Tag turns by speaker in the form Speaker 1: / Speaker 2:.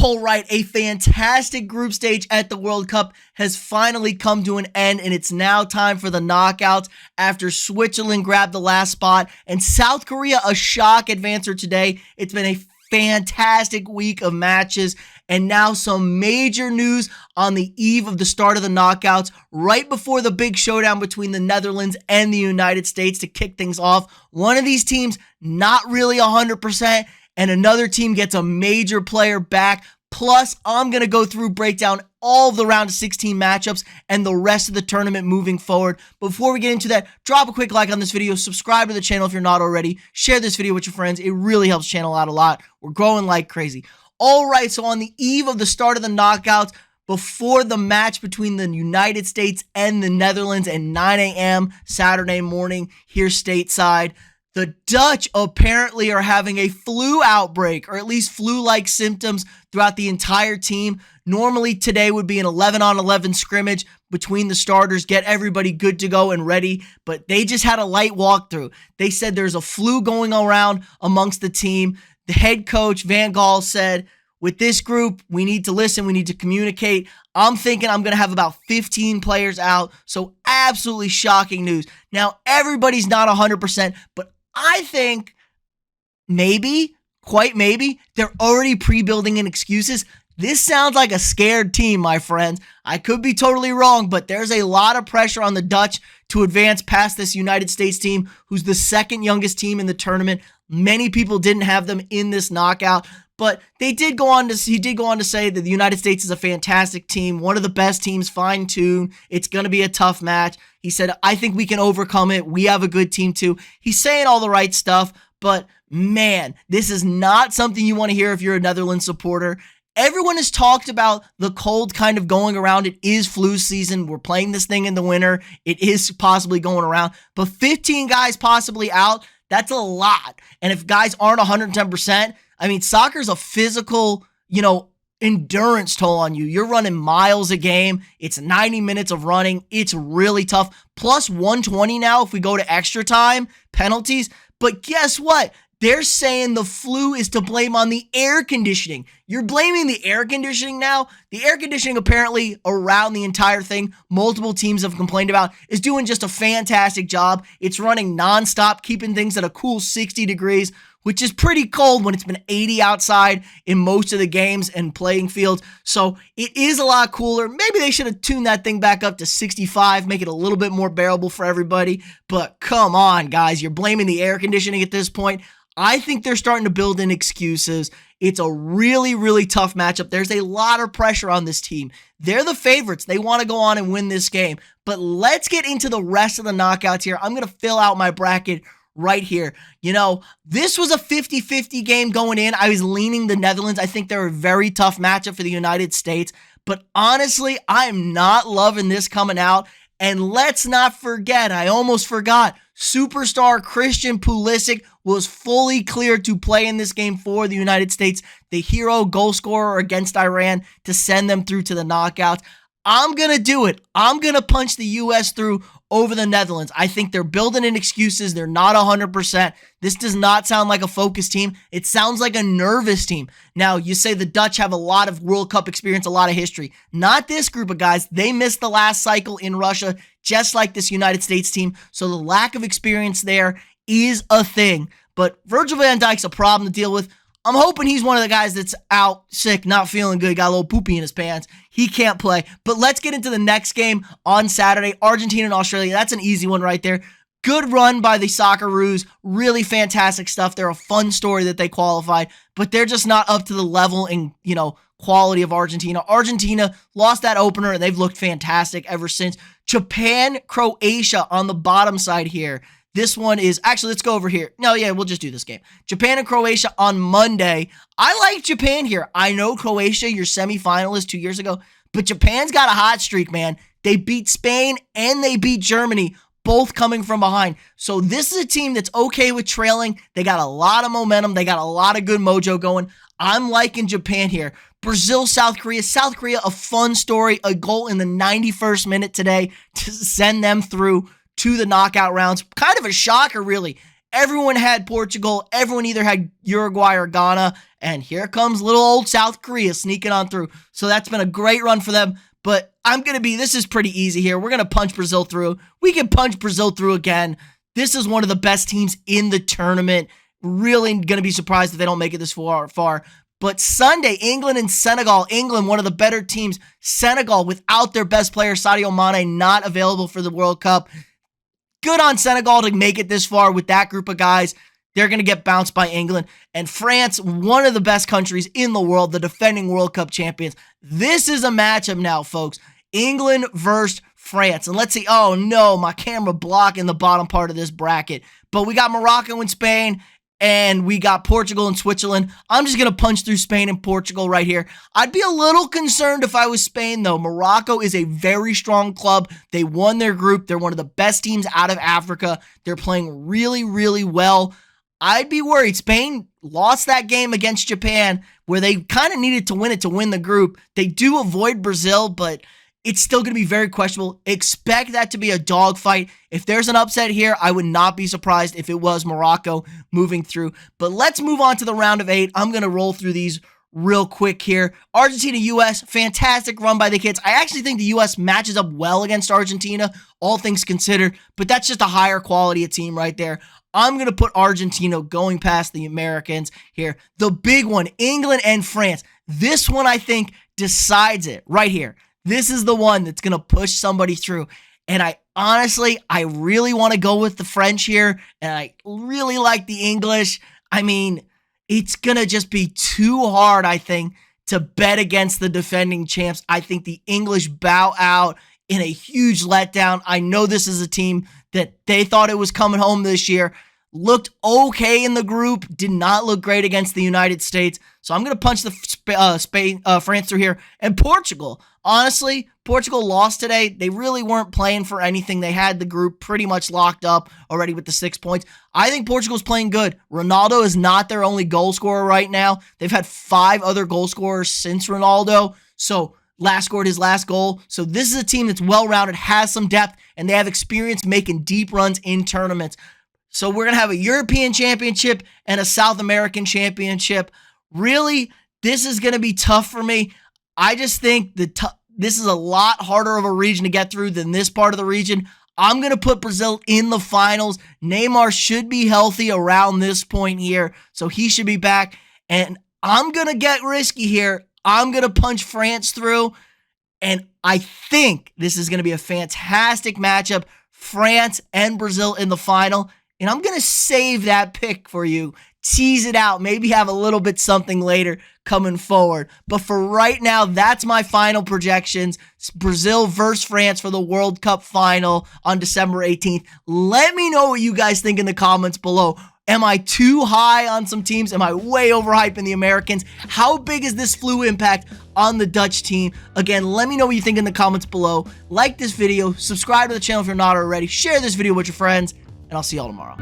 Speaker 1: All right, a fantastic group stage at the World Cup has finally come to an end, and it's now time for the knockouts after Switzerland grabbed the last spot and South Korea a shock advancer today. It's been a fantastic week of matches, and now some major news on the eve of the start of the knockouts, right before the big showdown between the Netherlands and the United States to kick things off. One of these teams not really 100%, and another team gets a major player back. Plus, I'm going to go through, break down all of the round of 16 matchups and the rest of the tournament moving forward. Before we get into that, drop a quick like on this video, subscribe to the channel if you're not already, share this video with your friends. It really helps the channel out a lot. We're growing like crazy. All right, so on the eve of the start of the knockouts, before the match between the United States and the Netherlands at 9 a.m. Saturday morning here stateside, the Dutch apparently are having a flu outbreak, or at least flu-like symptoms throughout the entire team. Normally today would be an 11-on-11 scrimmage between the starters, get everybody good to go and ready, but they just had a light walkthrough. They said there's a flu going around amongst the team. The head coach, Van Gaal, said, with this group, we need to listen, we need to communicate. I'm thinking I'm going to have about 15 players out, so absolutely shocking news. Now, everybody's not 100%, but I think maybe, quite maybe, they're already pre-building in excuses. This sounds like a scared team, my friends. I could be totally wrong, but there's a lot of pressure on the Dutch to advance past this United States team, who's the second youngest team in the tournament. Many people didn't have them in this knockout, but he did go on to say that the United States is a fantastic team, one of the best teams, fine-tuned. It's going to be a tough match. He said, I think we can overcome it. We have a good team too. He's saying all the right stuff, but man, this is not something you want to hear if you're a Netherlands supporter. Everyone has talked about the cold kind of going around. It is flu season. We're playing this thing in the winter. It is possibly going around, but 15 guys possibly out, that's a lot. And if guys aren't 110%, I mean, soccer's a physical, endurance toll on you. You're running miles a game. It's 90 minutes of running. It's really tough. Plus 120 now if we go to extra time, penalties. But guess what? They're saying the flu is to blame on the air conditioning. You're blaming the air conditioning now? The air conditioning apparently around the entire thing, multiple teams have complained about, is doing just a fantastic job. It's running nonstop, keeping things at a cool 60 degrees, which is pretty cold when it's been 80 outside in most of the games and playing fields. So it is a lot cooler. Maybe they should have tuned that thing back up to 65, make it a little bit more bearable for everybody. But come on, guys, you're blaming the air conditioning at this point. I think they're starting to build in excuses. It's a really, really tough matchup. There's a lot of pressure on this team. They're the favorites. They want to go on and win this game. But let's get into the rest of the knockouts here. I'm going to fill out my bracket right here. This was a 50-50 game going in. I was leaning the Netherlands. I think they're a very tough matchup for the United States. But honestly, I'm not loving this coming out. And let's not forget, I almost forgot, superstar Christian Pulisic was fully cleared to play in this game for the United States, the hero goal scorer against Iran, to send them through to the knockouts. I'm going to do it. I'm going to punch the U.S. through over the Netherlands. I think they're building in excuses. They're not 100%. This does not sound like a focused team. It sounds like a nervous team. Now, you say the Dutch have a lot of World Cup experience, a lot of history. Not this group of guys. They missed the last cycle in Russia, just like this United States team. So the lack of experience there is a thing. But Virgil van Dijk's a problem to deal with. I'm hoping he's one of the guys that's out sick, not feeling good, got a little poopy in his pants. He can't play. But let's get into the next game on Saturday, Argentina and Australia. That's an easy one right there. Good run by the Socceroos. Really fantastic stuff. They're a fun story that they qualified, but they're just not up to the level and, quality of Argentina. Argentina lost that opener, and they've looked fantastic ever since. Japan, Croatia on the bottom side here. This one is, actually, let's go over here. No, yeah, we'll just do this game. Japan and Croatia on Monday. I like Japan here. I know Croatia, your semifinalist 2 years ago, but Japan's got a hot streak, man. They beat Spain and they beat Germany, both coming from behind. So this is a team that's okay with trailing. They got a lot of momentum. They got a lot of good mojo going. I'm liking Japan here. Brazil, South Korea. South Korea, a fun story. A goal in the 91st minute today to send them through to the knockout rounds. Kind of a shocker, really. Everyone had Portugal. Everyone either had Uruguay or Ghana. And here comes little old South Korea sneaking on through. So that's been a great run for them. But this is pretty easy here. We're going to punch Brazil through. We can punch Brazil through again. This is one of the best teams in the tournament. Really going to be surprised if they don't make it this far. But Sunday, England and Senegal. England, one of the better teams. Senegal, without their best player, Sadio Mane, not available for the World Cup. Good on Senegal to make it this far with that group of guys. They're going to get bounced by England. And France, one of the best countries in the world, the defending World Cup champions. This is a matchup now, folks. England versus France. And let's see. Oh, no, my camera blocking the bottom part of this bracket. But we got Morocco and Spain. And we got Portugal and Switzerland. I'm just going to punch through Spain and Portugal right here. I'd be a little concerned if I was Spain, though. Morocco is a very strong club. They won their group. They're one of the best teams out of Africa. They're playing really, really well. I'd be worried. Spain lost that game against Japan where they kind of needed to win it to win the group. They do avoid Brazil, but it's still going to be very questionable. Expect that to be a dogfight. If there's an upset here, I would not be surprised if it was Morocco moving through. But let's move on to the round of 8. I'm going to roll through these real quick here. Argentina-U.S., fantastic run by the kids. I actually think the U.S. matches up well against Argentina, all things considered, but that's just a higher quality of team right there. I'm going to put Argentina going past the Americans here. The big one, England and France. This one, I think, decides it right here. This is the one that's going to push somebody through. And I really want to go with the French here. And I really like the English. I mean, it's going to just be too hard, I think, to bet against the defending champs. I think the English bow out in a huge letdown. I know this is a team that they thought it was coming home this year. Looked okay in the group, did not look great against the United States. So I'm going to punch the France through here. And Portugal. Honestly, Portugal lost today. They really weren't playing for anything. They had the group pretty much locked up already with the 6 points. I think Portugal's playing good. Ronaldo is not their only goal scorer right now. They've had 5 other goal scorers since Ronaldo. So scored his last goal. So this is a team that's well-rounded, has some depth, and they have experience making deep runs in tournaments. So we're going to have a European championship and a South American championship. Really, this is going to be tough for me. I just think this is a lot harder of a region to get through than this part of the region. I'm going to put Brazil in the finals. Neymar should be healthy around this point here, so he should be back. And I'm going to get risky here. I'm going to punch France through, and I think this is going to be a fantastic matchup. France and Brazil in the final. And I'm going to save that pick for you, tease it out, maybe have a little bit something later coming forward. But for right now, that's my final projections. It's Brazil versus France for the World Cup final on December 18th. Let me know what you guys think in the comments below. Am I too high on some teams? Am I way overhyping the Americans? How big is this flu impact on the Dutch team? Again, let me know what you think in the comments below. Like this video, subscribe to the channel if you're not already, share this video with your friends, and I'll see y'all tomorrow.